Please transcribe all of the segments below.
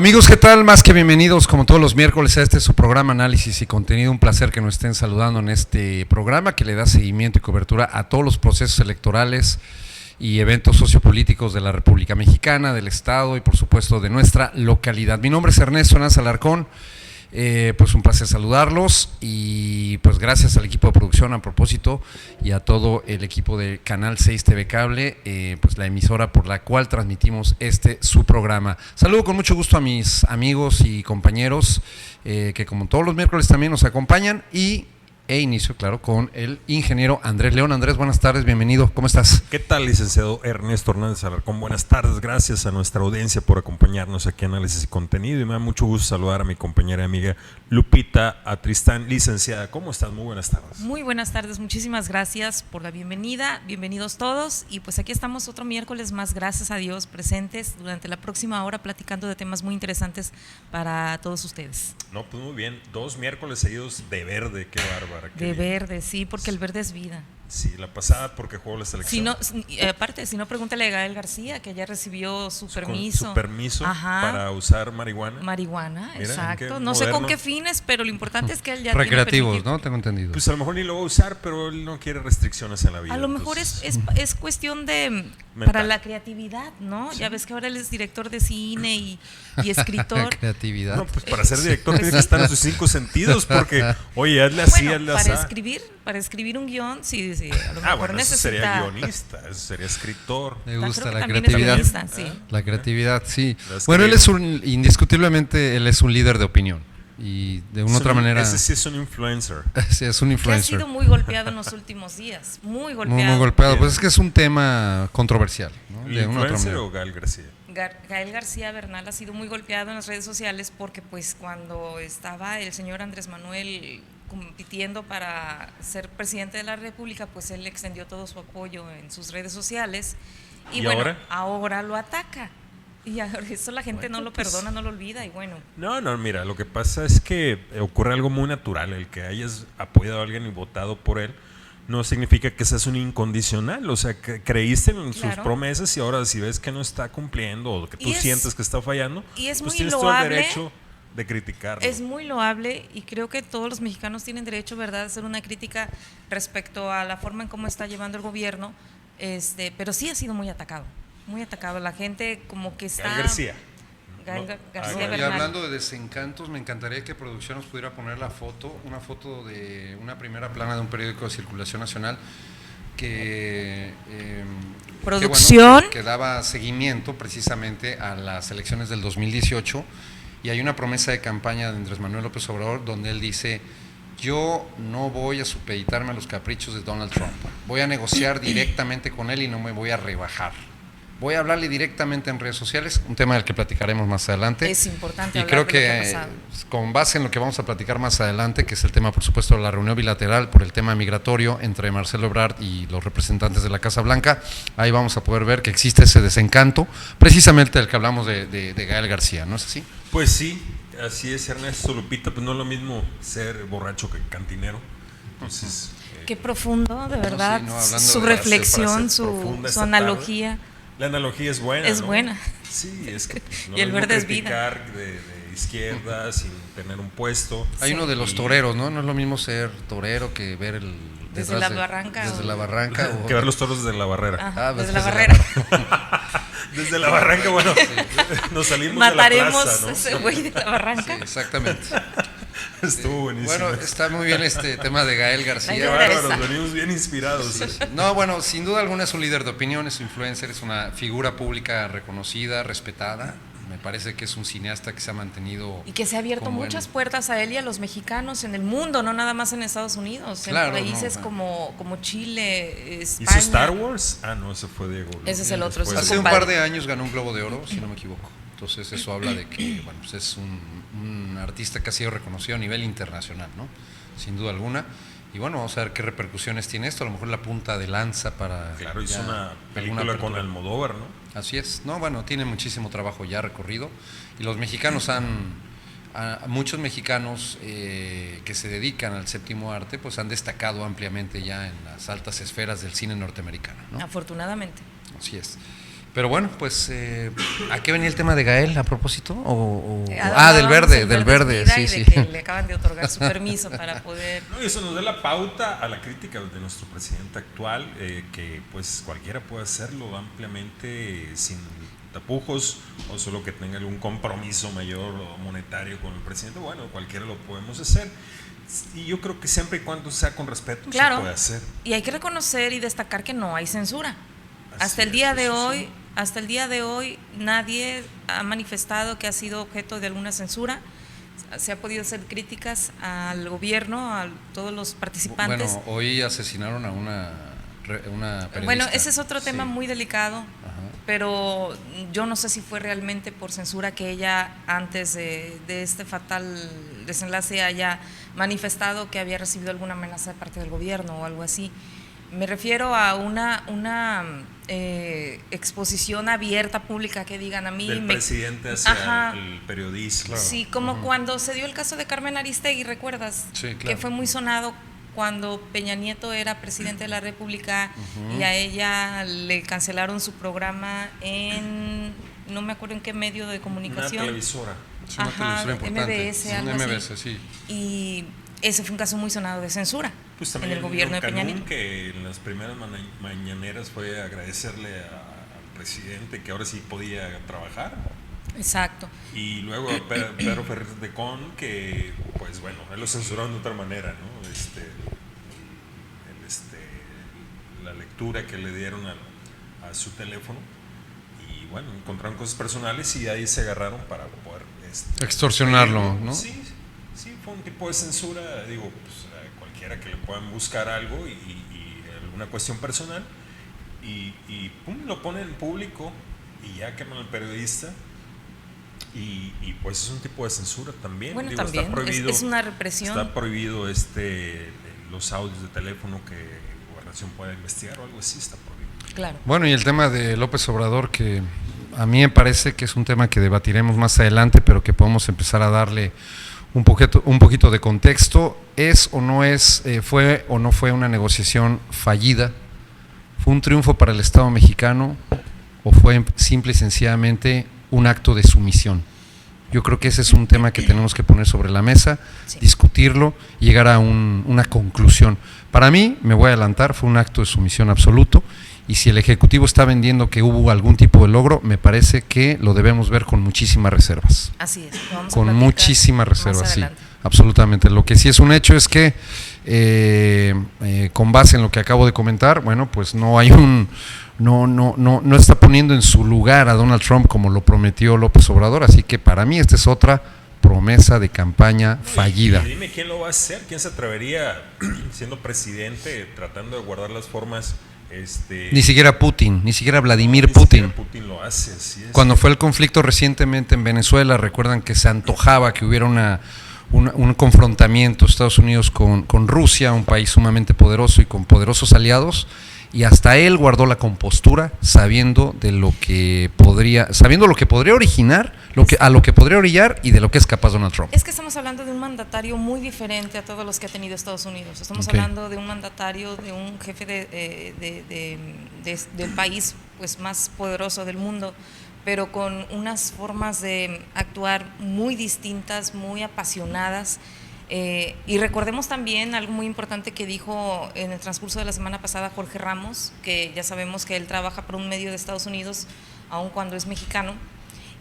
Amigos, ¿qué tal? Más que bienvenidos, como todos los miércoles, a su programa Análisis y Contenido. Un placer que nos estén saludando en este programa que le da seguimiento y cobertura a todos los procesos electorales y eventos sociopolíticos de la República Mexicana, del Estado y por supuesto de nuestra localidad. Mi nombre es Ernesto Hernández Alarcón. Pues un placer saludarlos y pues gracias al equipo de producción a propósito y a todo el equipo de Canal 6 TV Cable, pues la emisora por la cual transmitimos su programa. Saludo con mucho gusto a mis amigos y compañeros que como todos los miércoles también nos acompañan e inicio, claro, con el ingeniero Andrés León. Andrés, buenas tardes, bienvenido, ¿cómo estás? ¿Qué tal, licenciado Ernesto Hernández Alarcón? Buenas tardes, gracias a nuestra audiencia por acompañarnos aquí en Análisis y Contenido, y me da mucho gusto saludar a mi compañera y amiga Lupita Atristán. Licenciada, ¿cómo estás? Muy buenas tardes. Muy buenas tardes, muchísimas gracias por la bienvenida, bienvenidos todos, y pues aquí estamos otro miércoles más, gracias a Dios, presentes durante la próxima hora platicando de temas muy interesantes para todos ustedes. No, pues muy bien, 2 miércoles seguidos de verde, qué bárbara. De verde, sí, porque el verde es vida. Sí, la pasada porque jugó la selección. Aparte, si no, pregúntale a Gael García, que ya recibió su permiso. Su permiso para usar marihuana. Marihuana, mira, exacto. No sé con qué fines, pero lo importante es que él ya recreativos, tiene ¿no? Tengo entendido. Pues a lo mejor ni lo va a usar, pero él no quiere restricciones en la vida. A lo mejor entonces, es cuestión de mental. para la creatividad, ¿no? Sí. Ya ves que ahora él es director de cine y escritor. Creatividad. No, pues para ser director tiene que estar en sus 5 sentidos, porque, oye, hazle así, hazle así. Para escribir un guión, sí, a lo mejor bueno, necesita. Eso sería guionista, eso sería escritor. Me gusta la creatividad. Sí. La creatividad, sí. Bueno, él es indiscutiblemente, él es un líder de opinión. Y de una otra manera. Ese sí es un influencer. Sí, es un influencer. Que ha sido muy golpeado en los últimos días. Muy golpeado. Muy golpeado. Pues es que es un tema controversial, ¿no? ¿El influencer o Gael García? Gael García Bernal ha sido muy golpeado en las redes sociales porque, pues, cuando estaba el señor Andrés Manuel compitiendo para ser presidente de la República, pues él extendió todo su apoyo en sus redes sociales. Y bueno, ahora lo ataca. Y ahora eso la gente no lo perdona, no lo olvida y bueno. No, mira, lo que pasa es que ocurre algo muy natural. El que hayas apoyado a alguien y votado por él no significa que seas un incondicional. O sea, que creíste en sus promesas y ahora si ves que no está cumpliendo o que tú sientes que está fallando, y es pues muy tienes loable, todo el derecho de criticarlo. Es muy loable y creo que todos los mexicanos tienen derecho, ¿verdad?, a hacer una crítica respecto a la forma en cómo está llevando el gobierno, pero sí ha sido muy atacado. Muy atacado, la gente como que está. Gael García. García y Bernal. hablando de desencantos, me encantaría que producción nos pudiera poner una foto de una primera plana de un periódico de circulación nacional que producción que daba seguimiento precisamente a las elecciones del 2018 y hay una promesa de campaña de Andrés Manuel López Obrador donde él dice: yo no voy a supeditarme a los caprichos de Donald Trump, voy a negociar directamente con él y no me voy a rebajar. Voy a hablarle directamente en redes sociales, un tema del que platicaremos más adelante. Es importante y hablar creo que con base en lo que vamos a platicar más adelante, que es el tema, por supuesto, de la reunión bilateral por el tema migratorio entre Marcelo Ebrard y los representantes de la Casa Blanca, ahí vamos a poder ver que existe ese desencanto, precisamente del que hablamos de Gael García, ¿no es así? Pues sí, así es, Ernesto. Lupita, pues no es lo mismo ser borracho que cantinero. Entonces, qué profundo, de verdad, su reflexión, su analogía. La analogía es buena. Es buena. Sí, es que no y el verde es vida. De izquierda sin tener un puesto. Hay uno de los toreros, ¿no? No es lo mismo ser torero que ver el desde la barranca. Desde la barranca. Que ver los toros desde la barrera. Desde la barrera. Desde la barranca, bueno, sí. Nos salimos Mataremos de la plaza, ¿no? ese güey de la barranca. Sí, exactamente. Estuvo buenísimo. Bueno, está muy bien este tema de Gael García. Qué bárbaros, venimos bien inspirados. Sí. No, bueno, sin duda alguna es un líder de opinión, es un influencer, es una figura pública reconocida, respetada. Me parece que es un cineasta que se ha mantenido. Y que se ha abierto muchas puertas a él y a los mexicanos en el mundo, no nada más en Estados Unidos. Claro, en países como Chile, España. ¿Hizo Star Wars? Ah, no, ese fue Diego. Ese es el otro. Hace un par de años ganó un Globo de Oro, si no me equivoco. Entonces eso habla de que bueno, pues es un artista que ha sido reconocido a nivel internacional, ¿no? Sin duda alguna. Y bueno, vamos a ver qué repercusiones tiene esto. A lo mejor la punta de lanza para. Claro, hizo una película con Almodóvar, ¿no? Así es. No, bueno, tiene muchísimo trabajo ya recorrido. Y los mexicanos muchos mexicanos que se dedican al séptimo arte, pues han destacado ampliamente ya en las altas esferas del cine norteamericano, ¿no? Afortunadamente. Así es. Pero bueno, pues, ¿a qué venía el tema de Gael a propósito? Del verde, sí, sí. Que le acaban de otorgar su permiso para poder… No, y eso nos da la pauta a la crítica de nuestro presidente actual, que pues cualquiera puede hacerlo ampliamente sin tapujos, o solo que tenga algún compromiso mayor o monetario con el presidente. Bueno, cualquiera lo podemos hacer. Y yo creo que siempre y cuando sea con respeto, claro, se puede hacer. Y hay que reconocer y destacar que no hay censura. Hasta el día de hoy nadie ha manifestado que ha sido objeto de alguna censura. Se ha podido hacer críticas al gobierno, a todos los participantes. Bueno, hoy asesinaron a una periodista. Bueno, ese es otro tema muy delicado, pero yo no sé si fue realmente por censura que ella, antes de este fatal desenlace, haya manifestado que había recibido alguna amenaza de parte del gobierno o algo así. Me refiero a una exposición abierta, pública, que digan a mí… Del presidente hacia el periodismo. Claro. Sí, como cuando se dio el caso de Carmen Aristegui, ¿recuerdas? Sí, claro. Que fue muy sonado cuando Peña Nieto era presidente de la República y a ella le cancelaron su programa en… no me acuerdo en qué medio de comunicación. Una televisora. Sí, una televisora importante. MBS, algo MBS, así. sí. Y ese fue un caso muy sonado de censura. Pues también en el gobierno de Peña Nieto, que en las primeras mañaneras fue agradecerle al presidente que ahora sí podía trabajar. Exacto. Y luego Pedro Ferriz de Con, que pues bueno, él lo censuraron de otra manera, ¿no? La lectura que le dieron a su teléfono, y bueno, encontraron cosas personales y ahí se agarraron para poder extorsionarlo, ¿no? Sí, fue un tipo de censura, digo, pues cualquiera que le puedan buscar algo y alguna cuestión personal y pum, lo ponen en público y ya queman al periodista y pues es un tipo de censura también. Bueno, digo, también está prohibido, es una represión. Está prohibido los audios de teléfono que Gobernación pueda investigar o algo así, está prohibido. Claro. Bueno, y el tema de López Obrador, que a mí me parece que es un tema que debatiremos más adelante, pero que podemos empezar a darle un poquito de contexto. ¿Es o no es, fue o no fue una negociación fallida? ¿Fue un triunfo para el Estado mexicano o fue simple y sencillamente un acto de sumisión? Yo creo que ese es un tema que tenemos que poner sobre la mesa, discutirlo y llegar a una conclusión. Para mí, me voy a adelantar, fue un acto de sumisión absoluto, y si el Ejecutivo está vendiendo que hubo algún tipo de logro, me parece que lo debemos ver con muchísimas reservas. Así es. Con muchísimas reservas, sí, absolutamente. Lo que sí es un hecho es que, con base en lo que acabo de comentar, bueno, pues no hay no está poniendo en su lugar a Donald Trump como lo prometió López Obrador, así que para mí esta es otra promesa de campaña fallida. Y dime quién lo va a hacer, quién se atrevería siendo presidente, tratando de guardar las formas. Ni siquiera Putin, ni siquiera Vladimir Putin. Ni siquiera Putin lo hace, así es. Cuando fue el conflicto recientemente en Venezuela, recuerdan que se antojaba que hubiera un confrontamiento Estados Unidos con Rusia, un país sumamente poderoso y con poderosos aliados, y hasta él guardó la compostura, sabiendo lo que podría originar, a lo que podría orillar y de lo que es capaz Donald Trump. Es que estamos hablando de un mandatario muy diferente a todos los que ha tenido Estados Unidos. Estamos hablando de un mandatario, de un jefe del país pues más poderoso del mundo, pero con unas formas de actuar muy distintas, muy apasionadas. Y recordemos también algo muy importante que dijo en el transcurso de la semana pasada Jorge Ramos, que ya sabemos que él trabaja por un medio de Estados Unidos, aun cuando es mexicano.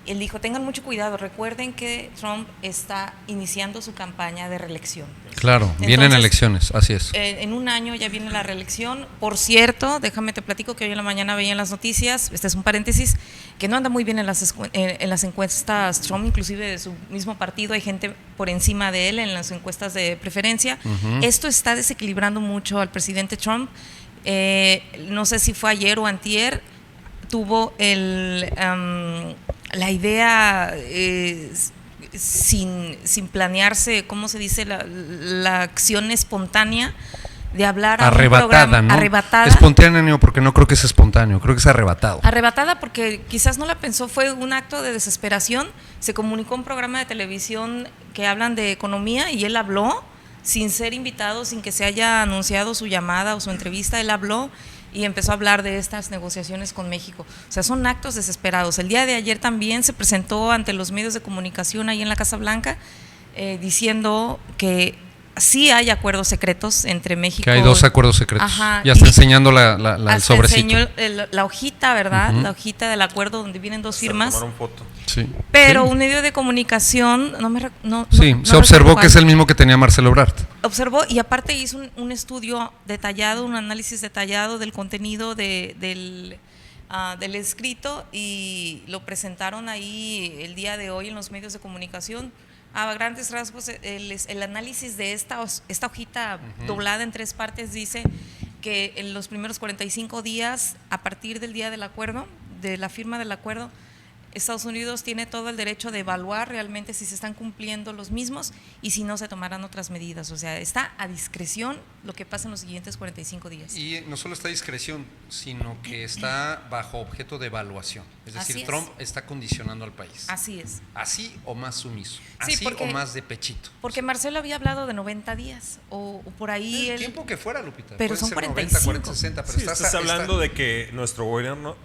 Él dijo, tengan mucho cuidado, recuerden que Trump está iniciando su campaña de reelección. Claro, entonces, vienen elecciones, así es. En un año ya viene la reelección. Por cierto, déjame te platico que hoy en la mañana veía en las noticias, este es un paréntesis, que no anda muy bien en las encuestas Trump, inclusive de su mismo partido, hay gente por encima de él en las encuestas de preferencia. Esto está desequilibrando mucho al presidente Trump. No sé si fue ayer o antier, tuvo la idea sin planearse, ¿cómo se dice? La acción espontánea de hablar arrebatada, a un programa, ¿no? Arrebatada. Espontáneo, porque no creo que es espontáneo, creo que es arrebatado. Arrebatada porque quizás no la pensó, fue un acto de desesperación. Se comunicó un programa de televisión que hablan de economía y él habló sin ser invitado, sin que se haya anunciado su llamada o su entrevista, él habló y empezó a hablar de estas negociaciones con México. O sea, son actos desesperados. El día de ayer también se presentó ante los medios de comunicación ahí en la Casa Blanca diciendo que sí hay acuerdos secretos entre México. Que hay 2 acuerdos secretos. Ajá, ya está enseñando el sobrecito. Enseñó la hojita, ¿verdad? La hojita del acuerdo donde vienen 2 firmas. Tomaron foto. Sí. Pero sí. Un medio de comunicación se observó que es el mismo que tenía Marcelo Ebrard. Observó y aparte hizo un estudio detallado, un análisis detallado del contenido del escrito y lo presentaron ahí el día de hoy en los medios de comunicación. A grandes rasgos, el análisis de esta hojita doblada en 3 partes dice que en los primeros 45 días, a partir del día del acuerdo, de la firma del acuerdo, Estados Unidos tiene todo el derecho de evaluar realmente si se están cumpliendo los mismos y si no se tomarán otras medidas. O sea, está a discreción lo que pasa en los siguientes 45 días. Y no solo está a discreción, sino que está bajo objeto de evaluación. Es decir, Trump está condicionando al país. Así es. Así o más sumiso. Sí, así o más de pechito. Porque Marcelo había hablado de 90 días o por ahí. El tiempo que fuera, Lupita. Pero puede son ser 45. 90, 40, 60. Pero sí, estás hablando de que nuestro gobierno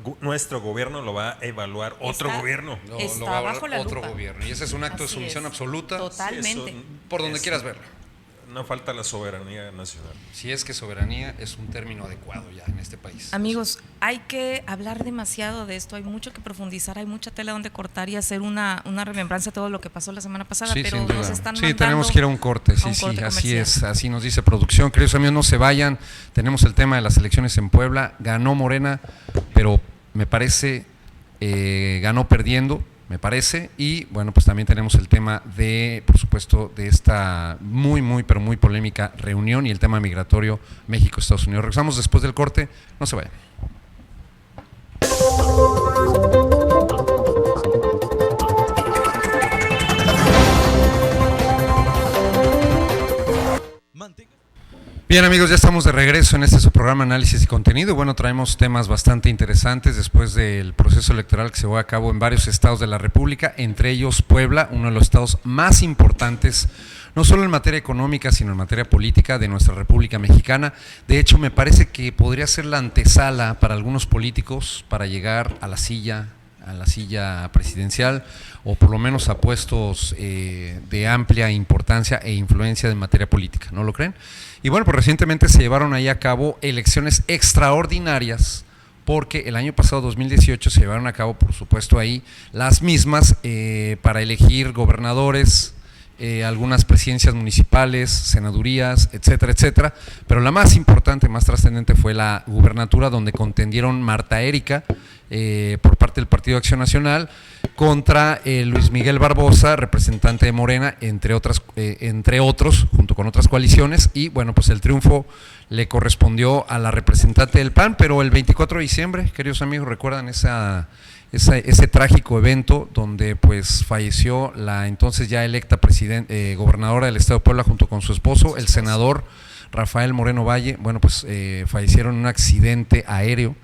lo va a evaluar otro gobierno. Lo va a bajo la otro lupa. gobierno. Y ese es un acto de sumisión absoluta. Totalmente. Sí, por donde quieras verlo. No falta la soberanía nacional. Si es que soberanía es un término adecuado ya en este país. Amigos, hay que hablar demasiado de esto, hay mucho que profundizar, hay mucha tela donde cortar y hacer una remembranza de todo lo que pasó la semana pasada, sí, pero nos están mandando tenemos que ir a un corte, sí, así es, así nos dice producción. Queridos amigos, no se vayan, tenemos el tema de las elecciones en Puebla, ganó Morena, pero me parece ganó perdiendo, me parece, y bueno, pues también tenemos el tema de, por supuesto, de esta pero muy polémica reunión y el tema migratorio México-Estados Unidos. Regresamos después del corte, no se vayan. Bien amigos, ya estamos de regreso en este su programa Análisis y Contenido. Bueno, traemos temas bastante interesantes después del proceso electoral que se llevó a cabo en varios estados de la República, entre ellos Puebla, uno de los estados más importantes, no solo en materia económica, sino en materia política de nuestra República Mexicana. De hecho, me parece que podría ser la antesala para algunos políticos para llegar a la silla presidencial o por lo menos a puestos de amplia importancia e influencia en materia política, ¿no lo creen? Y bueno, pues recientemente se llevaron ahí a cabo elecciones extraordinarias porque el año pasado, 2018, se llevaron a cabo, por supuesto, ahí las mismas para elegir gobernadores, algunas presidencias municipales, senadurías, etcétera, etcétera, pero la más importante, más trascendente fue la gubernatura, donde contendieron Marta Erika por parte del Partido Acción Nacional contra Luis Miguel Barbosa, representante de Morena, entre otros, junto con otras coaliciones, y bueno, pues el triunfo le correspondió a la representante del PAN, pero el 24 de diciembre, queridos amigos, recuerdan ese trágico evento donde pues falleció la entonces ya electa gobernadora del estado de Puebla junto con su esposo, el senador Rafael Moreno Valle. Bueno, pues fallecieron en un accidente aéreo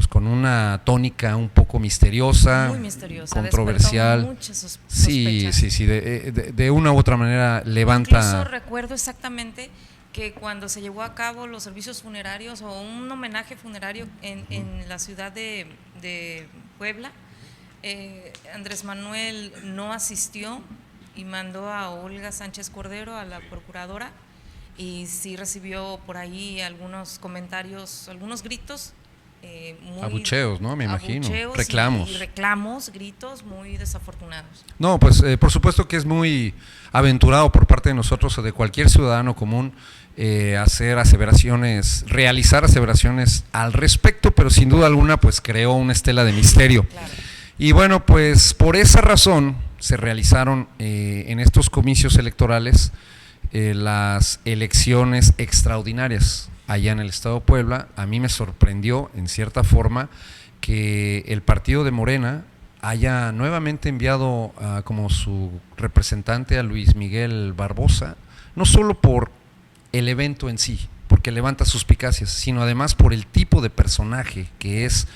con una tónica un poco misteriosa, muy misteriosa, controversial. Muchas sospechas. Sí, de una u otra manera levanta. Incluso recuerdo exactamente que cuando se llevó a cabo los servicios funerarios o un homenaje funerario en la ciudad de Puebla, Andrés Manuel no asistió y mandó a Olga Sánchez Cordero, a la procuradora, y sí recibió por ahí algunos comentarios, algunos gritos. Abucheos, ¿no? Me imagino. Reclamos, gritos muy desafortunados. No, pues por supuesto que es muy aventurado por parte de nosotros o de cualquier ciudadano común realizar aseveraciones al respecto, pero sin duda alguna pues creó una estela de misterio. Claro. Y bueno, pues por esa razón se realizaron en estos comicios electorales las elecciones extraordinarias allá en el estado de Puebla. A mí me sorprendió en cierta forma que el partido de Morena haya nuevamente enviado como su representante a Luis Miguel Barbosa, no solo por el evento en sí, porque levanta suspicacias, sino además por el tipo de personaje que es,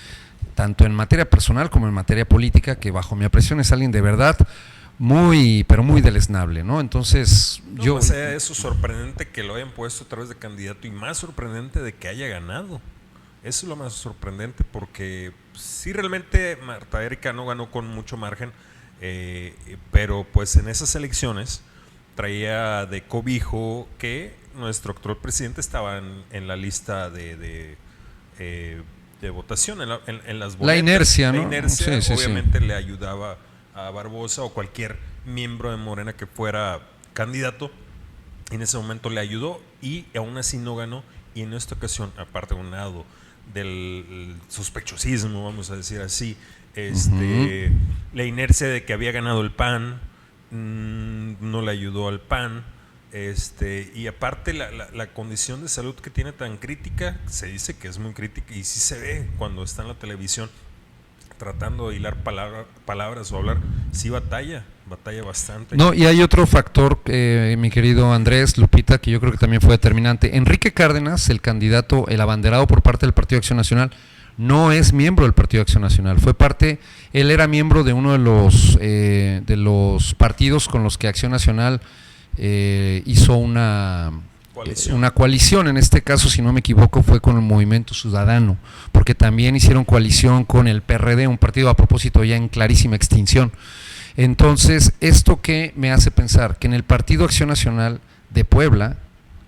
tanto en materia personal como en materia política, que bajo mi apreciación es alguien de verdad muy, pero muy deleznable, ¿no? Entonces, No, yo... más allá de eso, sorprendente que lo hayan puesto otra vez de candidato y más sorprendente de que haya ganado. Eso es lo más sorprendente porque sí realmente Marta Erika no ganó con mucho margen, pero pues en esas elecciones traía de cobijo que nuestro actual presidente estaba en la lista de votación, en las boletas. La inercia, ¿no? La inercia Sí, obviamente le ayudaba a Barbosa o cualquier miembro de Morena que fuera candidato. En ese momento le ayudó y aún así no ganó. Y en esta ocasión, aparte de un lado del sospechosismo, vamos a decir así, la inercia de que había ganado el PAN, no le ayudó al PAN, y aparte la condición de salud que tiene tan crítica, se dice que es muy crítica y sí se ve cuando está en la televisión tratando de hilar palabras o hablar, sí batalla bastante. No, y hay otro factor, mi querido Andrés, Lupita, que yo creo que también fue determinante. Enrique Cárdenas, el candidato, el abanderado por parte del Partido Acción Nacional, no es miembro del Partido Acción Nacional, él era miembro de uno de los partidos con los que Acción Nacional hizo una coalición, en este caso, si no me equivoco, fue con el Movimiento Ciudadano, porque también hicieron coalición con el PRD, un partido a propósito ya en clarísima extinción. Entonces, ¿esto qué me hace pensar? Que en el Partido Acción Nacional de Puebla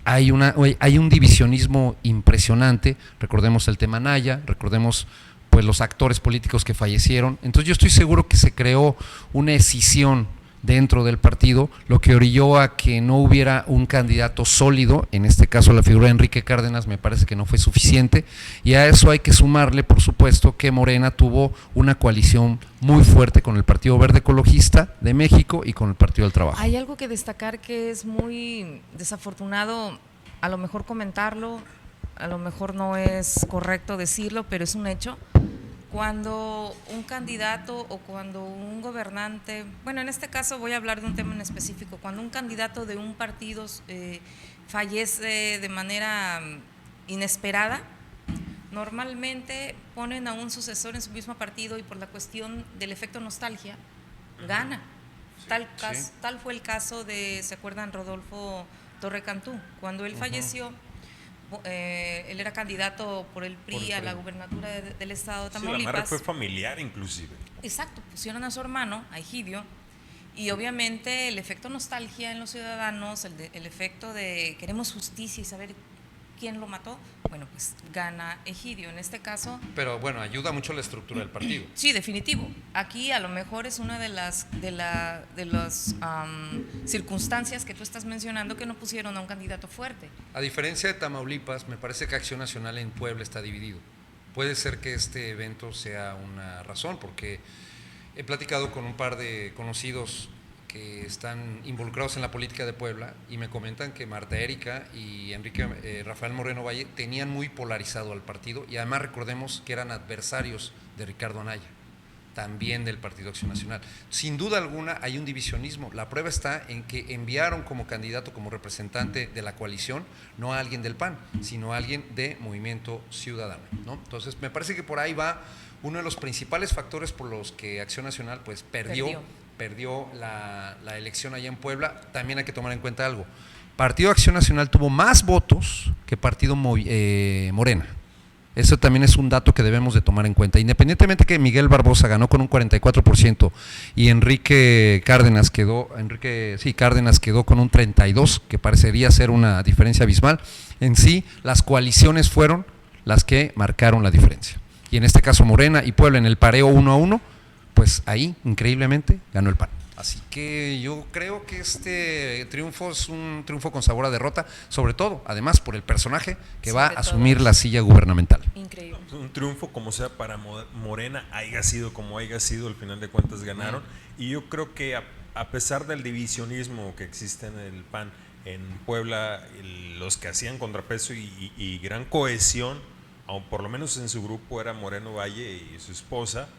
hay un divisionismo impresionante. Recordemos el tema Naya, recordemos pues los actores políticos que fallecieron. Entonces yo estoy seguro que se creó una escisión dentro del partido, lo que orilló a que no hubiera un candidato sólido. En este caso la figura de Enrique Cárdenas me parece que no fue suficiente, y a eso hay que sumarle, por supuesto, que Morena tuvo una coalición muy fuerte con el Partido Verde Ecologista de México y con el Partido del Trabajo. Hay algo que destacar que es muy desafortunado, a lo mejor comentarlo, a lo mejor no es correcto decirlo, pero es un hecho. Cuando un candidato o cuando un gobernante, bueno, en este caso voy a hablar de un tema en específico, cuando un candidato de un partido fallece de manera inesperada, normalmente ponen a un sucesor en su mismo partido y por la cuestión del efecto nostalgia, gana. Tal fue el caso de, ¿se acuerdan? Rodolfo Torre Cantú, cuando él falleció. Él era candidato por el PRI a la gubernatura del estado de Tamaulipas. Sí, la madre fue familiar inclusive. Exacto, pusieron a su hermano, a Egidio, y obviamente el efecto nostalgia en los ciudadanos, el efecto de queremos justicia y saber quién lo mató, bueno, pues gana Egidio en este caso. Pero bueno, ayuda mucho la estructura del partido. Sí, definitivo. Aquí a lo mejor es una de las circunstancias que tú estás mencionando que no pusieron a un candidato fuerte. A diferencia de Tamaulipas, me parece que Acción Nacional en Puebla está dividido. Puede ser que este evento sea una razón, porque he platicado con un par de conocidos que están involucrados en la política de Puebla y me comentan que Marta Erika y Rafael Moreno Valle tenían muy polarizado al partido, y además recordemos que eran adversarios de Ricardo Anaya, también del Partido Acción Nacional. Sin duda alguna hay un divisionismo. La prueba está en que enviaron como candidato, como representante de la coalición, no a alguien del PAN, sino a alguien de Movimiento Ciudadano, ¿no? Entonces me parece que por ahí va uno de los principales factores por los que Acción Nacional pues perdió la elección allá en Puebla. También hay que tomar en cuenta algo: Partido Acción Nacional tuvo más votos que Partido Morena. Eso también es un dato que debemos de tomar en cuenta. Independientemente que Miguel Barbosa ganó con un 44% y Enrique Cárdenas quedó con un 32%, que parecería ser una diferencia abismal, en sí las coaliciones fueron las que marcaron la diferencia. Y en este caso Morena y Puebla en el pareo 1-1, pues ahí, increíblemente, ganó el PAN. Así que yo creo que este triunfo es un triunfo con sabor a derrota, sobre todo, además, por el personaje que va a asumir la silla gubernamental. Increíble. Un triunfo como sea para Morena, haya sido como haya sido, al final de cuentas ganaron. Y yo creo que a pesar del divisionismo que existe en el PAN, en Puebla, los que hacían contrapeso y gran cohesión, aun por lo menos en su grupo, era Moreno Valle y su esposa.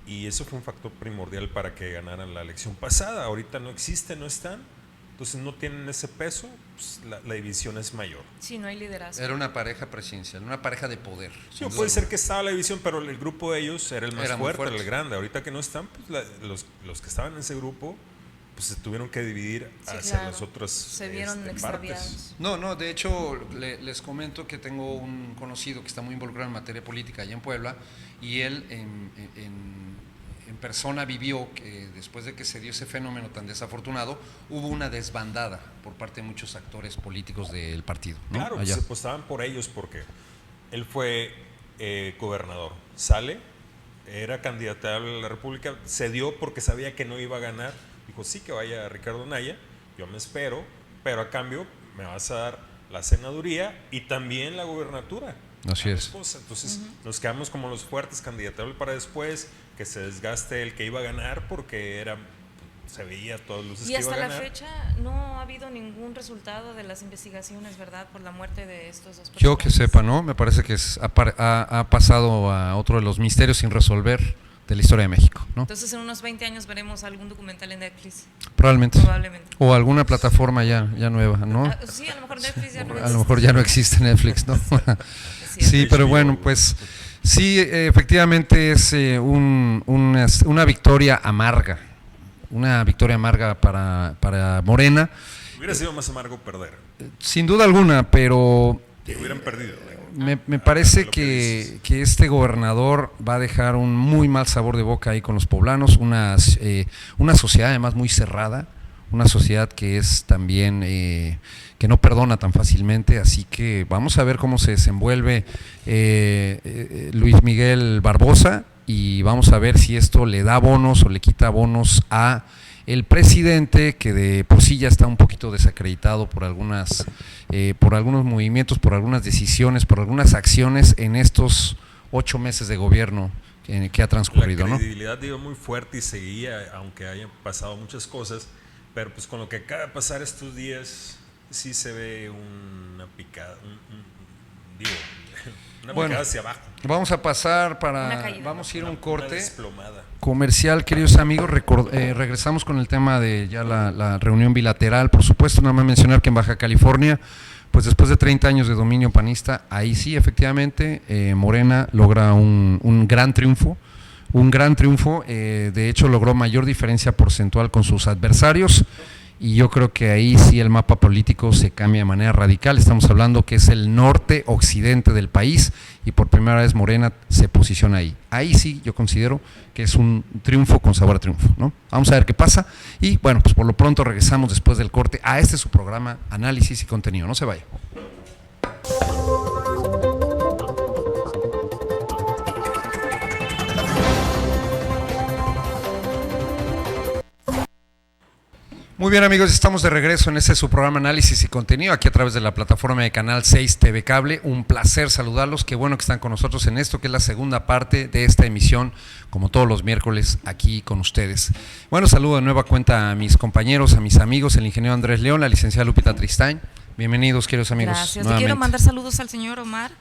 Y eso fue un factor primordial para que ganaran la elección pasada. Ahorita no existe, no están. entonces no tienen ese peso, pues la división es mayor. Sí, no hay liderazgo. Era una pareja presidencial, una pareja de poder. Sí, puede ser que estaba la división, pero el grupo de ellos era el más fuerte, era el grande. Ahorita que no están, pues los que estaban en ese grupo pues se tuvieron que dividir hacia las otras se vieron partes. No, de hecho les comento que tengo un conocido que está muy involucrado en materia política allá en Puebla, y él en persona vivió que después de que se dio ese fenómeno tan desafortunado, hubo una desbandada por parte de muchos actores políticos del partido, ¿no? Claro, se apostaban por ellos porque él fue gobernador, sale, era candidato a la República, se dio porque sabía que no iba a ganar. Dijo, sí, que vaya Ricardo Anaya, yo me espero, pero a cambio me vas a dar la senaduría y también la gubernatura. Así es. Entonces nos quedamos como los fuertes candidatos para después, que se desgaste el que iba a ganar porque se veía todas luces que iba a ganar. Y hasta la fecha no ha habido ningún resultado de las investigaciones, ¿verdad? Por la muerte de estos dos personajes. Yo que sepa, ¿no? Me parece que ha pasado a otro de los misterios sin resolver de la historia de México, ¿no? Entonces en unos 20 años veremos algún documental en Netflix. Probablemente. O alguna plataforma ya nueva, ¿no? Sí, a lo mejor Netflix ya no existe. A lo mejor ya no existe Netflix, ¿no? Sí, pero bueno, pues sí, efectivamente es una victoria amarga. Una victoria amarga para Morena. Hubiera sido más amargo perder. Sin duda alguna, pero hubieran perdido. Me parece que este gobernador va a dejar un muy mal sabor de boca ahí con los poblanos, una sociedad además muy cerrada, una sociedad que es también que no perdona tan fácilmente, así que vamos a ver cómo se desenvuelve Luis Miguel Barbosa, y vamos a ver si esto le da bonos o le quita bonos a el presidente, que de por sí ya está un poquito desacreditado por algunos movimientos, por algunas decisiones, por algunas acciones en estos 8 meses de gobierno que ha transcurrido, ¿no? La credibilidad dio muy fuerte y seguía, aunque hayan pasado muchas cosas, pero pues con lo que acaba de pasar estos días, sí se ve una picada, una picada hacia abajo. Vamos a pasar vamos a ir a un corte desplomada comercial, queridos amigos. Regresamos con el tema de ya la reunión bilateral. Por supuesto, nada más mencionar que en Baja California, pues después de 30 años de dominio panista, ahí sí, efectivamente, Morena logra un gran triunfo. De hecho logró mayor diferencia porcentual con sus adversarios, y yo creo que ahí sí el mapa político se cambia de manera radical. Estamos hablando que es el norte-occidente del país, y por primera vez Morena se posiciona ahí. Ahí sí yo considero que es un triunfo con sabor a triunfo, ¿no? Vamos a ver qué pasa, y bueno, pues por lo pronto regresamos después del corte a su programa Análisis y Contenido. No se vaya. Muy bien, amigos, estamos de regreso en su programa Análisis y Contenido, aquí a través de la plataforma de Canal 6 TV Cable. Un placer saludarlos, qué bueno que están con nosotros en esto, que es la segunda parte de esta emisión, como todos los miércoles, aquí con ustedes. Bueno, saludo de nueva cuenta a mis compañeros, a mis amigos, el ingeniero Andrés León, la licenciada Lupita Tristain. Bienvenidos, queridos amigos. Gracias. Quiero mandar saludos al señor Omar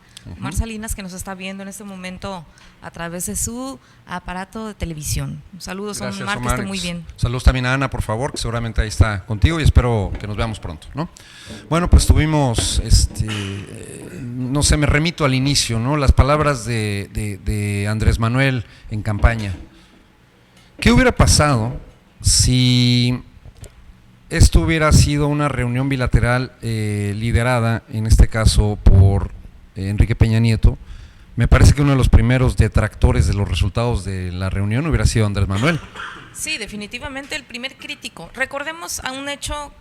Salinas, que nos está viendo en este momento a través de su aparato de televisión. Saludos. Gracias, Omar, que esté muy bien. Saludos también a Ana, por favor, que seguramente ahí está contigo, y espero que nos veamos pronto, ¿no? Bueno, pues tuvimos, no sé, me remito al inicio, ¿no? Las palabras de Andrés Manuel en campaña. ¿Qué hubiera pasado si esto hubiera sido una reunión bilateral liderada, en este caso, por Enrique Peña Nieto? Me parece que uno de los primeros detractores de los resultados de la reunión hubiera sido Andrés Manuel. Sí, definitivamente el primer crítico. Recordemos a un hecho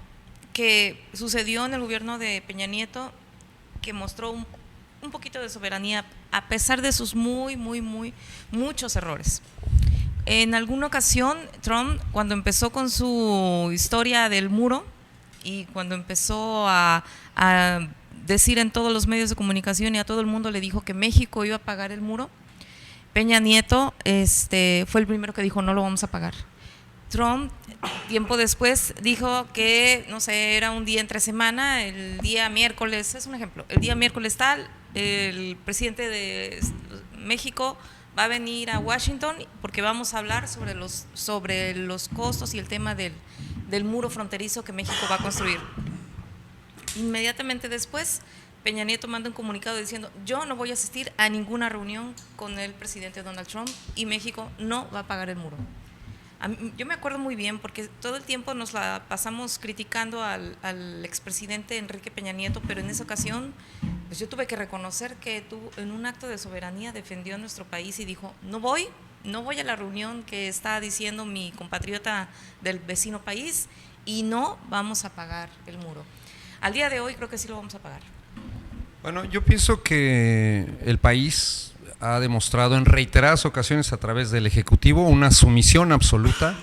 que sucedió en el gobierno de Peña Nieto, que mostró un poquito de soberanía a pesar de sus muchos errores. En alguna ocasión, Trump, cuando empezó con su historia del muro y cuando empezó a decir en todos los medios de comunicación y a todo el mundo le dijo que México iba a pagar el muro, Peña Nieto fue el primero que dijo no lo vamos a pagar. Trump, tiempo después, dijo que, no sé, era un día entre semana, el día miércoles, es un ejemplo, el día miércoles tal, el presidente de México va a venir a Washington porque vamos a hablar sobre los costos y el tema del del muro fronterizo que México va a construir. Inmediatamente después, Peña Nieto manda un comunicado diciendo: yo no voy a asistir a ninguna reunión con el presidente Donald Trump y México no va a pagar el muro. Yo me acuerdo muy bien porque todo el tiempo nos la pasamos criticando al expresidente Enrique Peña Nieto, pero en esa ocasión pues yo tuve que reconocer que en un acto de soberanía defendió a nuestro país y dijo: no voy a la reunión que está diciendo mi compatriota del vecino país y no vamos a pagar el muro. Al día de hoy creo que sí lo vamos a pagar. Bueno, yo pienso que el país ha demostrado en reiteradas ocasiones a través del Ejecutivo una sumisión absoluta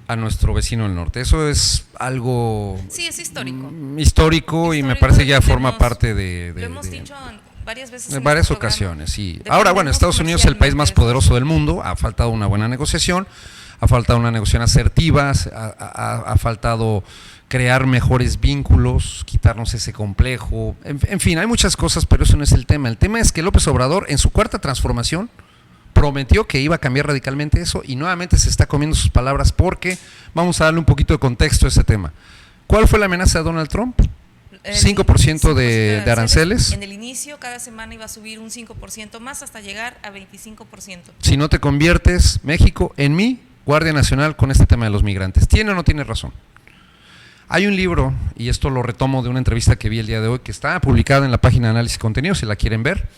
a nuestro vecino del norte. Eso es algo… Sí, es histórico. Histórico y me parece que ya forma parte lo hemos dicho varias veces en varias ocasiones, sí. Ahora, bueno, Estados Unidos es el país más poderoso del mundo, ha faltado una buena negociación, ha faltado una negociación asertiva, ha faltado crear mejores vínculos, quitarnos ese complejo, en fin, hay muchas cosas, pero eso no es el tema. El tema es que López Obrador, en su cuarta transformación, prometió que iba a cambiar radicalmente eso y nuevamente se está comiendo sus palabras porque vamos a darle un poquito de contexto a ese tema. ¿Cuál fue la amenaza de Donald Trump? 5% de aranceles. En el inicio, cada semana iba a subir un 5% más hasta llegar a 25%. Si no te conviertes, México, en mi Guardia Nacional con este tema de los migrantes. ¿Tiene o no tiene razón? Hay un libro, y esto lo retomo de una entrevista que vi el día de hoy, que está publicada en la página de Análisis y Contenido, si la quieren ver,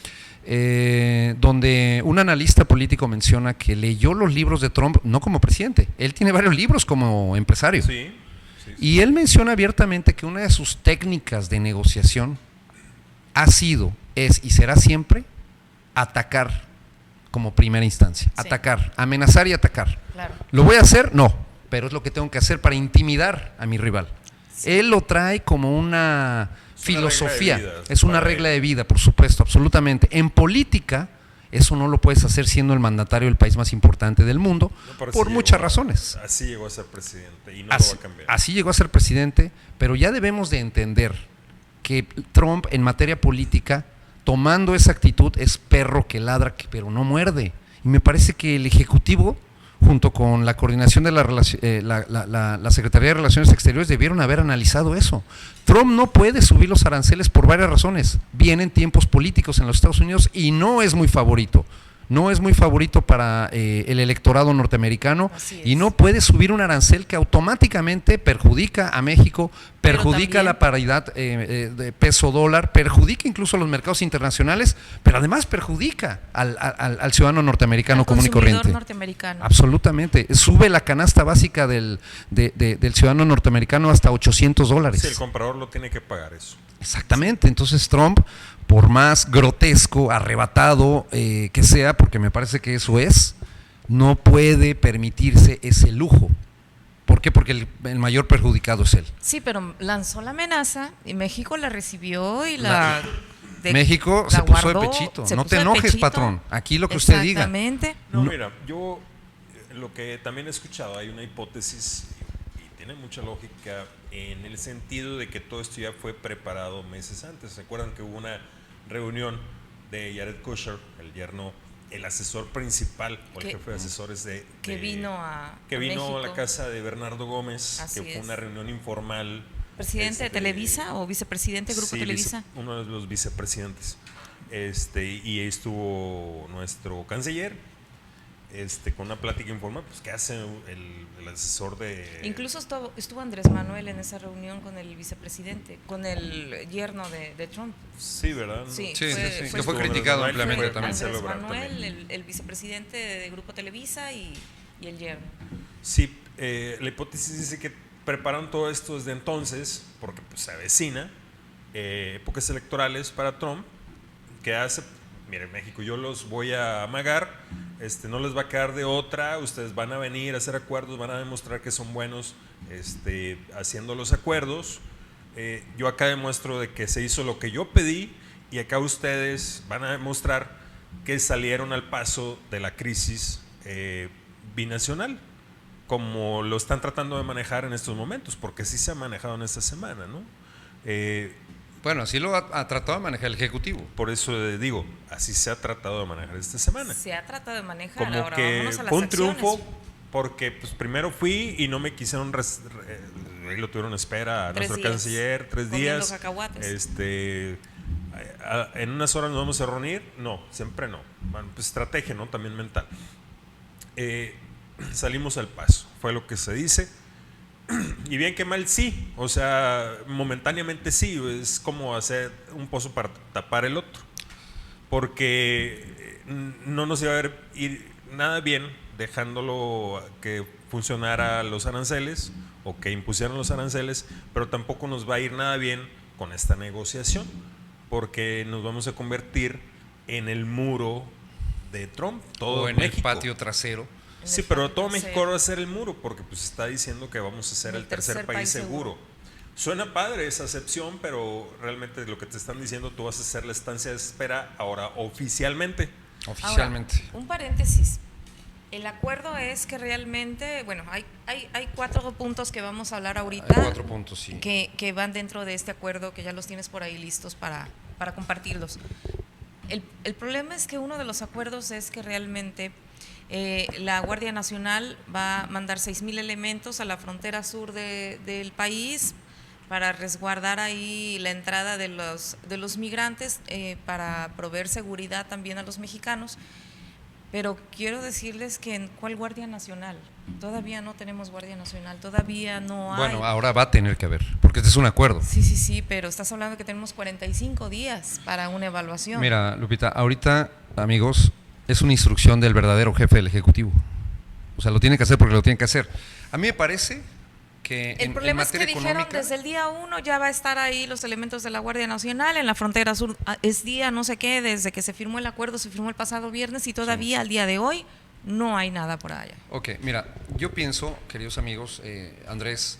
donde un analista político menciona que leyó los libros de Trump no como presidente, él tiene varios libros como empresario. Sí. Y él menciona abiertamente que una de sus técnicas de negociación ha sido, es y será siempre atacar como primera instancia, atacar, amenazar y atacar. Claro. ¿Lo voy a hacer? No, pero es lo que tengo que hacer para intimidar a mi rival. Sí. Él lo trae como una filosofía, es una regla de vida, por supuesto, absolutamente. En política, eso no lo puedes hacer siendo el mandatario del país más importante del mundo, por muchas razones. Así llegó a ser presidente y no lo va a cambiar. Así llegó a ser presidente, pero ya debemos de entender que Trump en materia política, tomando esa actitud, es perro que ladra, pero no muerde. Y me parece que el Ejecutivo, junto con la coordinación de la Secretaría de Relaciones Exteriores, debieron haber analizado eso. Trump no puede subir los aranceles por varias razones. Vienen tiempos políticos en los Estados Unidos y no es muy favorito. No es muy favorito para el electorado norteamericano y no puede subir un arancel que automáticamente perjudica a México, perjudica la paridad de peso-dólar, perjudica incluso a los mercados internacionales, pero además perjudica al ciudadano norteamericano común y corriente. Norteamericano. Absolutamente. Sube la canasta básica del ciudadano norteamericano hasta $800. Sí, el comprador lo tiene que pagar eso. Exactamente. Entonces Trump, por más grotesco, arrebatado que sea, porque me parece que eso es, no puede permitirse ese lujo. ¿Por qué? Porque el mayor perjudicado es él. Sí, pero lanzó la amenaza y México la recibió y México se puso de pechito. No te enojes, patrón. Aquí lo que usted diga. Exactamente. No, mira, yo lo que también he escuchado, hay una hipótesis y tiene mucha lógica en el sentido de que todo esto ya fue preparado meses antes. ¿Se acuerdan que hubo una reunión de Jared Kushner, el yerno, el asesor principal o el jefe de asesores que vino a la casa de Bernardo Gómez, así que fue una reunión informal? ¿Presidente de Televisa o vicepresidente de Grupo Televisa? Uno de los vicepresidentes. Y estuvo nuestro canciller con una plática informal, pues que hace el asesor de… Incluso estuvo Andrés Manuel en esa reunión con el vicepresidente, con el yerno de Trump. Sí, ¿verdad? Sí, que fue criticado ampliamente también. Andrés Manuel, el vicepresidente de Grupo Televisa y el yerno. Sí, la hipótesis dice que preparan todo esto desde entonces, porque pues, se avecina épocas electorales para Trump, que hace… Miren, México, yo los voy a amagar, no les va a quedar de otra, ustedes van a venir a hacer acuerdos, van a demostrar que son buenos haciendo los acuerdos. Yo acá demuestro de que se hizo lo que yo pedí y acá ustedes van a demostrar que salieron al paso de la crisis binacional, como lo están tratando de manejar en estos momentos, porque sí se ha manejado en esta semana, ¿no? Bueno, así lo ha tratado de manejar el Ejecutivo. Por eso digo, así se ha tratado de manejar esta semana. Se ha tratado de manejar. Como ahora que vámonos a las fue un acciones. triunfo porque pues primero fui y no me quisieron ahí lo tuvieron en espera a nuestro canciller 3 días. En unas horas nos vamos a reunir. No, siempre no. Bueno, pues estrategia, ¿no? También mental. Salimos al paso, fue lo que se dice. Y bien que mal sí, o sea, momentáneamente sí, es como hacer un pozo para tapar el otro, porque no nos iba a ir nada bien dejándolo que funcionara los aranceles o que impusieran los aranceles, pero tampoco nos va a ir nada bien con esta negociación, porque nos vamos a convertir en el muro de Trump, todo o en México. el patio trasero. Sí, pero todo México va a ser el muro, porque pues está diciendo que vamos a ser el tercer país seguro. Suena padre esa acepción, pero realmente lo que te están diciendo, tú vas a hacer la estancia de espera ahora oficialmente. Oficialmente. Ahora, un paréntesis. El acuerdo es que realmente, bueno, hay 4 puntos que vamos a hablar ahorita. Hay 4 puntos, sí. Que van dentro de este acuerdo, que ya los tienes por ahí listos para compartirlos. El problema es que uno de los acuerdos es que realmente la Guardia Nacional va a mandar 6,000 elementos a la frontera sur del país para resguardar ahí la entrada de los migrantes, para proveer seguridad también a los mexicanos. Pero quiero decirles que ¿en cuál Guardia Nacional? Todavía no tenemos Guardia Nacional, todavía no hay. Bueno, ahora va a tener que haber, porque este es un acuerdo. Sí, pero estás hablando de que tenemos 45 días para una evaluación. Mira, Lupita, ahorita, amigos, es una instrucción del verdadero jefe del Ejecutivo. O sea, lo tiene que hacer porque lo tiene que hacer. A mí me parece que el problema es que dijeron económica, desde el día 1 ya va a estar ahí los elementos de la Guardia Nacional en la frontera sur. Es día no sé qué, desde que se firmó el acuerdo, se firmó el pasado viernes y todavía al día de hoy no hay nada por allá. Ok, mira, yo pienso, queridos amigos, Andrés,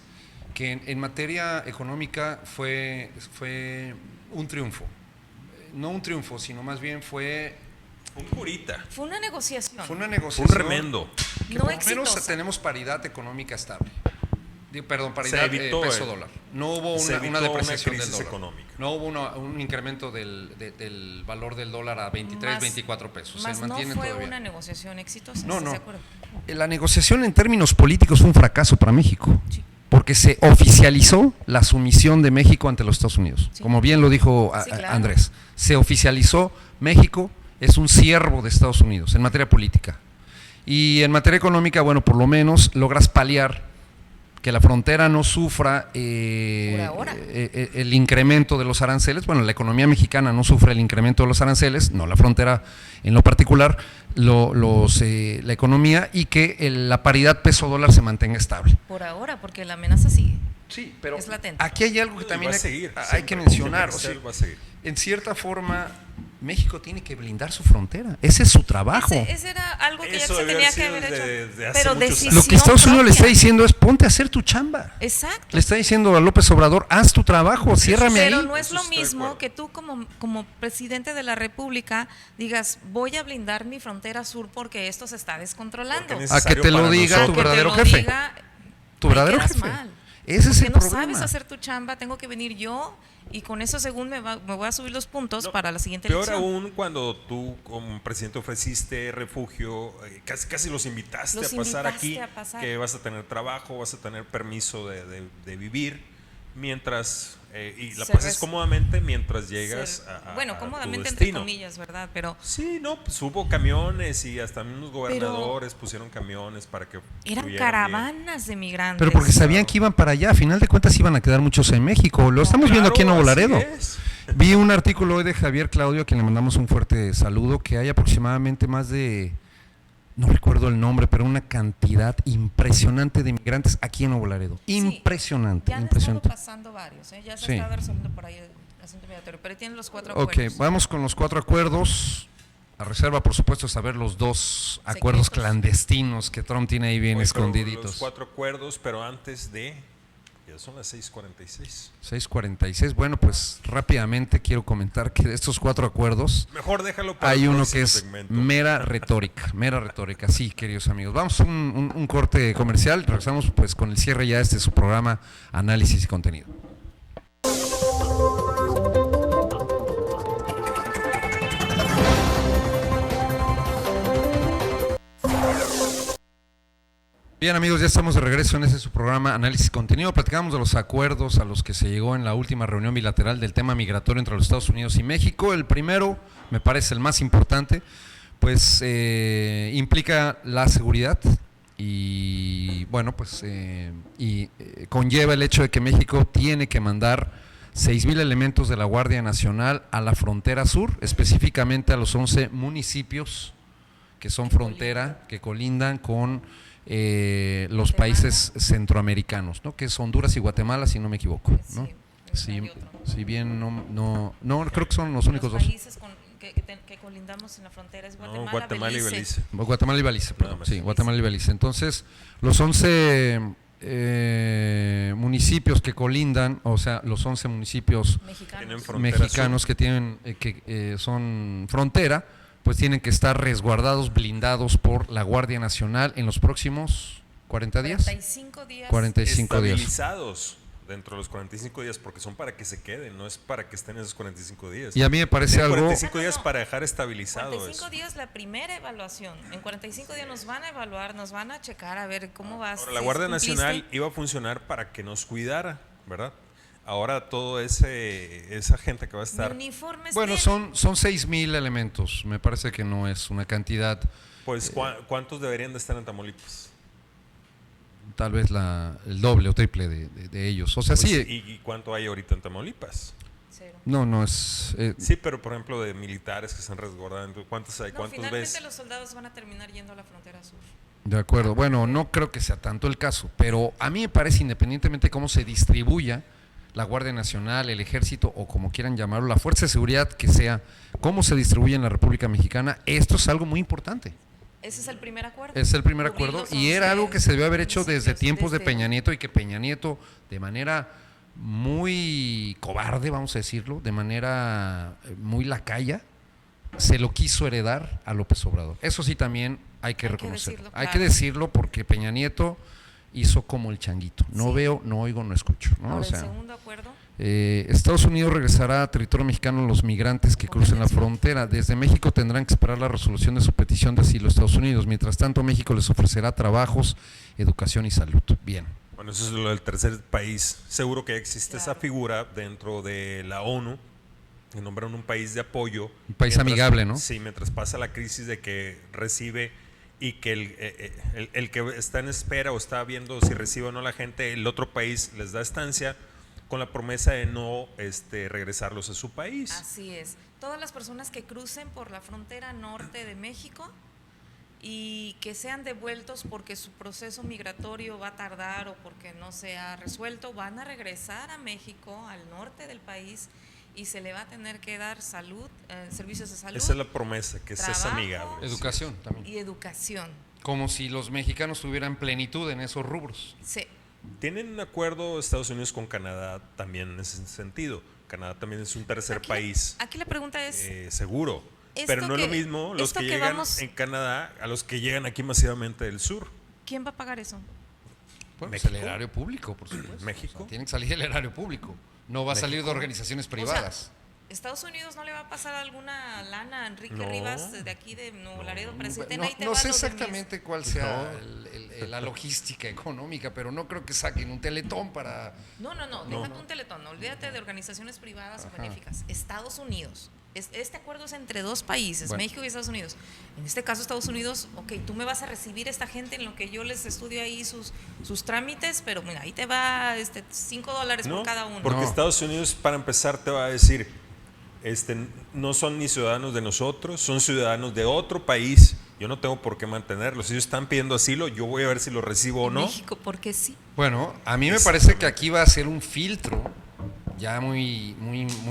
que en materia económica fue un triunfo. No un triunfo, sino más bien fue un curita. Fue una negociación. Fue una negociación. Un remendo. Que no por lo exitosa. menos tenemos paridad económica estable. Perdón, paridad peso-dólar. No hubo una depreciación del dólar. Económica. No hubo un incremento del valor del dólar a 23, 24 pesos. Más Se mantiene no fue todavía una negociación exitosa. No. ¿De acuerdo? La negociación en términos políticos fue un fracaso para México. Sí. Porque se oficializó la sumisión de México ante los Estados Unidos. Sí. Como bien lo dijo claro. Andrés. Se oficializó, México es un siervo de Estados Unidos en materia política. Y en materia económica, bueno, por lo menos logras paliar que la frontera no sufra el incremento de los aranceles. Bueno, la economía mexicana no sufre el incremento de los aranceles, no la frontera en lo particular, la economía, y que la paridad peso-dólar se mantenga estable. Por ahora, porque la amenaza sigue. Sí, pero es latente. Aquí hay algo que también hay que siempre mencionar. va a seguir. En cierta forma, México tiene que blindar su frontera. Ese es su trabajo. Ese era algo que ya se tenía que haber hecho. Pero lo que Estados Unidos le está diciendo es: ponte a hacer tu chamba. Exacto. Le está diciendo a López Obrador: haz tu trabajo, ciérrame ahí. Pero no es lo mismo que tú como presidente de la República digas: voy a blindar mi frontera sur porque esto se está descontrolando. A que te lo diga tu verdadero jefe. Tu verdadero jefe. Ese es el no problema. Sabes hacer tu chamba, tengo que venir yo y con eso según me voy a subir los puntos para la siguiente peor elección. Peor aún cuando tú como presidente ofreciste refugio, casi los invitaste a pasar aquí, que vas a tener trabajo, vas a tener permiso de vivir, mientras y la pasas cómodamente mientras llegas a cómodamente tu destino. Entre comillas, ¿verdad? Pero sí, no, pues hubo camiones y hasta unos gobernadores pusieron camiones para que eran caravanas de migrantes. Pero porque sabían que iban para allá, a final de cuentas iban a quedar muchos en México. Lo estamos viendo aquí en Nuevo Laredo. Vi un artículo hoy de Javier Claudio, a quien le mandamos un fuerte saludo, que hay aproximadamente más de, no recuerdo el nombre, pero una cantidad impresionante de migrantes aquí en Nuevo Laredo. Impresionante, ya han impresionante. estado pasando varios, ya se está resolviendo por ahí el asunto migratorio, pero tienen los 4 acuerdos. Ok, vamos con los 4 acuerdos. A reserva, por supuesto, saber los 2 acuerdos clandestinos que Trump tiene ahí bien escondiditos. Los 4 acuerdos, pero antes de... Ya son las 6:46. 6:46. Bueno, pues rápidamente quiero comentar que de estos 4 acuerdos, mejor déjalo para hay el uno que es segmento. mera retórica. Sí, queridos amigos. Vamos a un corte comercial. Regresamos pues con el cierre ya de su programa Análisis y Contenido. Bien, amigos, ya estamos de regreso en este su programa Análisis Contenido. Platicamos de los acuerdos a los que se llegó en la última reunión bilateral del tema migratorio entre los Estados Unidos y México. El primero, me parece el más importante, pues implica la seguridad y, bueno, pues conlleva el hecho de que México tiene que mandar 6,000 elementos de la Guardia Nacional a la frontera sur, específicamente a los 11 municipios que son frontera, que colindan con los países centroamericanos, ¿no? Que es Honduras y Guatemala, si no me equivoco, ¿no? Sí, si bien no, creo que son los únicos dos. Países que colindamos en la frontera es Guatemala y Belice. Guatemala y Belice, perdón, sí, Guatemala y Belice. Entonces, los 11 municipios que colindan, o sea, los 11 municipios mexicanos que tienen, son frontera, pues tienen que estar resguardados, blindados por la Guardia Nacional en los próximos 40 días. 45 días. 45 días. Estabilizados dentro de los 45 días, porque son para que se queden, no es para que estén esos 45 días. Y a mí me parece algo... 45 días para dejar estabilizado 45 días la primera evaluación. En 45 días nos van a evaluar, nos van a checar a ver cómo vas. Ahora, la Guardia Nacional iba a funcionar para que nos cuidara, ¿verdad? Ahora todo esa gente que va a estar... Bueno, son 6,000 elementos, me parece que no es una cantidad... Pues, ¿cuántos deberían de estar en Tamaulipas? Tal vez el doble o triple de ellos. O sea, pues, sí. ¿Y cuánto hay ahorita en Tamaulipas? Cero. No es... sí, pero por ejemplo de militares que están resguardando, ¿cuántos hay? ¿Cuántos ves? Finalmente los soldados van a terminar yendo a la frontera sur. De acuerdo. Bueno, no creo que sea tanto el caso, pero a mí me parece, independientemente de cómo se distribuya la Guardia Nacional, el Ejército o como quieran llamarlo, la Fuerza de Seguridad que sea, cómo se distribuye en la República Mexicana, esto es algo muy importante. Ese es el primer acuerdo. Es el primer acuerdo y era algo que se debió haber hecho desde tiempos de Peña Nieto y que Peña Nieto, de manera muy cobarde, vamos a decirlo, de manera muy lacaya, se lo quiso heredar a López Obrador. Eso sí también hay que reconocerlo. Hay que decirlo porque Peña Nieto hizo como el changuito. No veo, no oigo, no escucho, ¿no? Ahora, o sea, el segundo acuerdo. Estados Unidos regresará a territorio mexicano los migrantes que crucen la frontera. Desde México tendrán que esperar la resolución de su petición de asilo a Estados Unidos. Mientras tanto, México les ofrecerá trabajos, educación y salud. Bien. Bueno, eso es lo del tercer país. Seguro que existe esa figura dentro de la ONU, que nombran un país de apoyo. Un país amigable, ¿no? Sí, mientras pasa la crisis de que recibe y que el que está en espera o está viendo si recibe o no la gente, el otro país les da estancia con la promesa de no regresarlos a su país. Así es. Todas las personas que crucen por la frontera norte de México y que sean devueltos porque su proceso migratorio va a tardar o porque no se ha resuelto, van a regresar a México, al norte del país, y se le va a tener que dar salud, servicios de salud. Esa es la promesa, que trabajo, es amigable. Educación también. Y educación. Como si los mexicanos tuvieran plenitud en esos rubros. Sí. Tienen un acuerdo Estados Unidos con Canadá también en ese sentido. Canadá también es un tercer país. Aquí la pregunta es... seguro. Pero no es lo mismo los que llegan en Canadá a los que llegan aquí masivamente del sur. ¿Quién va a pagar eso? Bueno, pues el erario público, por supuesto. México. O sea, tiene que salir del erario público. No va a salir de organizaciones privadas. O sea, ¿Estados Unidos no le va a pasar alguna lana a Enrique Rivas de aquí de Nuevo Laredo para decirte, no sé exactamente cuál sea la logística económica, pero no creo que saquen un teletón para... No, déjate un teletón, olvídate de organizaciones privadas o benéficas. Estados Unidos, este acuerdo es entre dos países, México y Estados Unidos. En este caso Estados Unidos, ok, tú me vas a recibir esta gente en lo que yo les estudio ahí sus trámites, pero mira, ahí te va $5 por cada uno. Porque Estados Unidos, para empezar, te va a decir, no son ni ciudadanos de nosotros, son ciudadanos de otro país. Yo no tengo por qué mantenerlos. Si ellos están pidiendo asilo, yo voy a ver si lo recibo o no. México, ¿por qué sí? Bueno, a mí me parece que aquí va a ser un filtro ya muy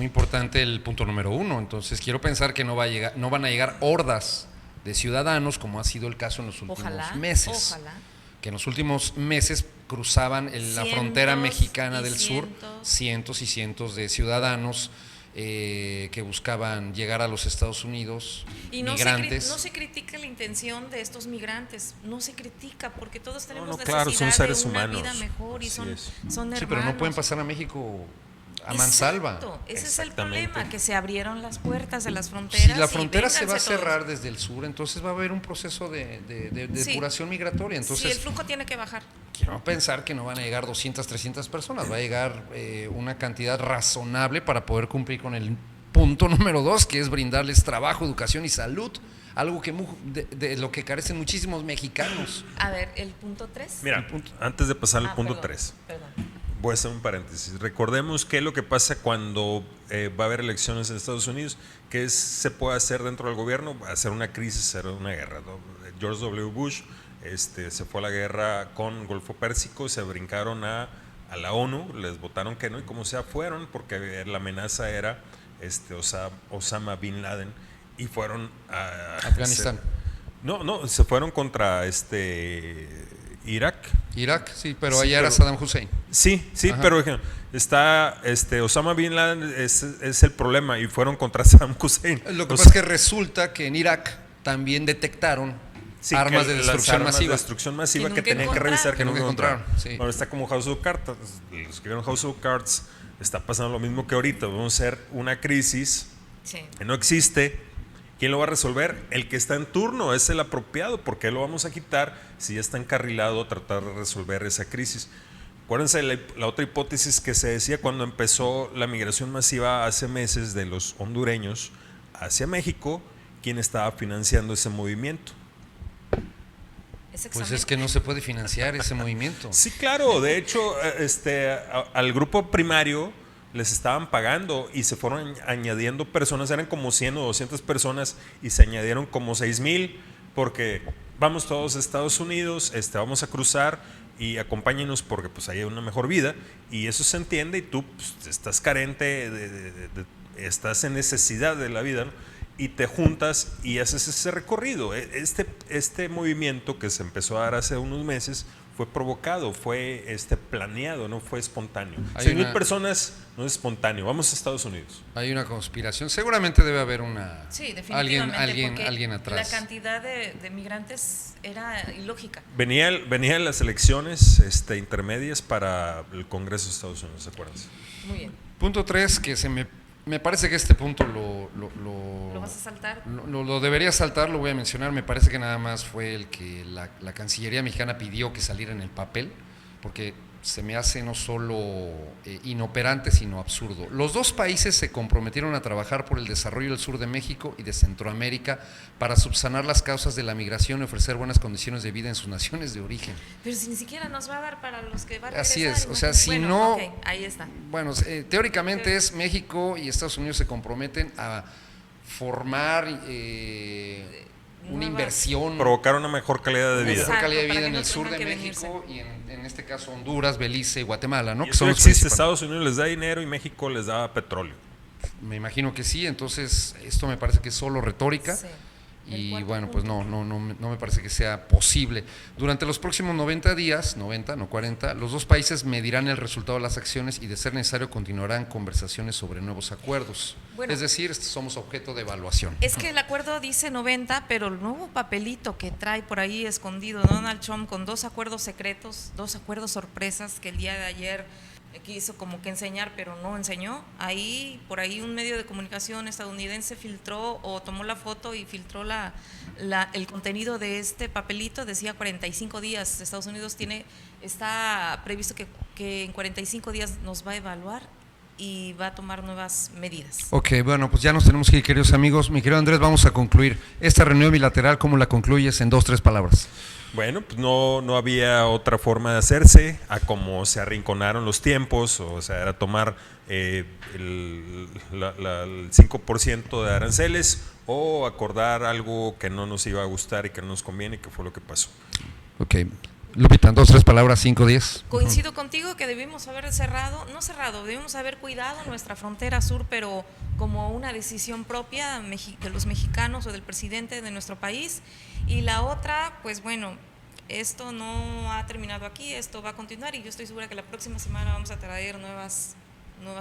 importante el punto número 1. Entonces quiero pensar que no van a llegar hordas de ciudadanos, como ha sido el caso en los últimos meses. Ojalá. Que en los últimos meses cruzaban la frontera mexicana del sur cientos y cientos de ciudadanos que buscaban llegar a los Estados Unidos, migrantes. No se critica la intención de estos migrantes, no se critica porque todos tenemos claro, necesidad son seres de una humanos. vida mejor y son hermanos. Sí, pero no pueden pasar a México a mansalva. Exacto, ese es el problema, que se abrieron las puertas de las fronteras. Si la frontera se va a cerrar desde el sur, entonces va a haber un proceso de depuración migratoria. Entonces, sí, el flujo tiene que bajar. Quiero pensar que no van a llegar 200, 300 personas, va a llegar una cantidad razonable para poder cumplir con el punto número 2, que es brindarles trabajo, educación y salud, algo que de lo que carecen muchísimos mexicanos. A ver, el punto 3. Mira, antes de pasar al punto 3, voy a hacer un paréntesis. Recordemos qué es lo que pasa cuando va a haber elecciones en Estados Unidos, qué se puede hacer dentro del gobierno, hacer una crisis, hacer una guerra, ¿no? George W. Bush se fue a la guerra con Golfo Pérsico, se brincaron a la ONU, les votaron que no y como sea fueron, porque la amenaza era Osama Bin Laden, y fueron a Afganistán. Se fueron contra Irak. Irak, sí, pero sí, allá era Saddam Hussein. Sí, Ajá. pero está Osama Bin Laden es el problema, y fueron contra Saddam Hussein. Lo que pasa es que resulta que en Irak también detectaron armas de destrucción masiva que tenían que revisar, que nunca encontraron. Sí. Ahora está como House of Cards. Los que vieron House of Cards, está pasando lo mismo que ahorita. Vamos a hacer una crisis que no existe. ¿Quién lo va a resolver? El que está en turno, es el apropiado. ¿Por qué lo vamos a quitar si ya está encarrilado a tratar de resolver esa crisis? Acuérdense la otra hipótesis que se decía cuando empezó la migración masiva hace meses de los hondureños hacia México. ¿Quién estaba financiando ese movimiento? Pues es que no se puede financiar ese movimiento. Sí, claro. De hecho, al grupo primario les estaban pagando y se fueron añadiendo personas. Eran como 100 o 200 personas y se añadieron como 6,000 porque vamos todos a Estados Unidos, vamos a cruzar y acompáñenos porque pues hay una mejor vida, y eso se entiende, y tú pues, estás carente, estás en necesidad de la vida, ¿no? Y te juntas y haces ese recorrido. Este movimiento que se empezó a dar hace unos meses fue provocado, fue planeado, no fue espontáneo. 100,000 personas no es espontáneo. Vamos a Estados Unidos. Hay una conspiración. Seguramente debe haber una. Sí, definitivamente. Alguien atrás. La cantidad de migrantes era ilógica. Venían las elecciones intermedias para el Congreso de Estados Unidos, ¿se acuerdan? Muy bien. Punto 3, que me parece que este punto ¿Lo vas a saltar? Lo debería saltar, lo voy a mencionar. Me parece que nada más fue el que la Cancillería mexicana pidió que saliera en el papel, porque se me hace no solo inoperante, sino absurdo. Los dos países se comprometieron a trabajar por el desarrollo del sur de México y de Centroamérica para subsanar las causas de la migración y ofrecer buenas condiciones de vida en sus naciones de origen. Pero si ni siquiera nos va a dar para los que van a regresar. Así es, o sea, si no… Okay, ahí está. Bueno, teóricamente es México y Estados Unidos se comprometen a formar una inversión, provocar una mejor calidad de vida. Mejor calidad de vida en no el sur de México y en este caso Honduras, Belice y Guatemala, ¿no? Y eso existe. Estados Unidos les da dinero y México les da petróleo. Me imagino que sí. Entonces esto me parece que es solo retórica. Sí. Y bueno, pues no me parece que sea posible. Durante los próximos 90 días, 90, no 40, los dos países medirán el resultado de las acciones y de ser necesario continuarán conversaciones sobre nuevos acuerdos. Bueno, es decir, somos objeto de evaluación. Es que el acuerdo dice 90, pero el nuevo papelito que trae por ahí escondido Donald Trump con 2 acuerdos secretos, 2 acuerdos sorpresas que el día de ayer quiso como que enseñar, pero no enseñó. Por ahí un medio de comunicación estadounidense filtró o tomó la foto y filtró el contenido de este papelito. Decía 45 días. Estados Unidos está previsto que en 45 días nos va a evaluar y va a tomar nuevas medidas. Ok, bueno, pues ya nos tenemos que ir, queridos amigos. Mi querido Andrés, vamos a concluir esta reunión bilateral. ¿Cómo la concluyes en 2, 3 palabras? Bueno, pues no había otra forma de hacerse, a como se arrinconaron los tiempos, o sea, era tomar el 5% de aranceles o acordar algo que no nos iba a gustar y que no nos conviene, que fue lo que pasó. Ok. Lupita, 2, 3 palabras, 5, 10. Coincido contigo que debimos haber debimos haber cuidado nuestra frontera sur, pero como una decisión propia de los mexicanos o del presidente de nuestro país. Y la otra, pues bueno, esto no ha terminado aquí, esto va a continuar y yo estoy segura que la próxima semana vamos a traer nuevas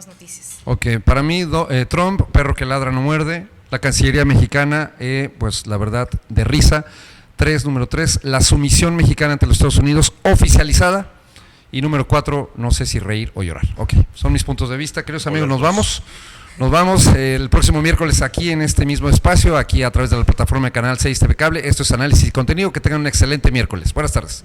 noticias. Ok, para mí Trump, perro que ladra no muerde. La Cancillería mexicana, pues la verdad, de risa. Número 3, la sumisión mexicana ante los Estados Unidos oficializada. Y número 4, no sé si reír o llorar. Ok, son mis puntos de vista, queridos amigos, nos vamos. Nos vamos el próximo miércoles aquí en este mismo espacio, aquí a través de la plataforma de Canal 6 TV Cable. Esto es Análisis y Contenido. Que tengan un excelente miércoles. Buenas tardes.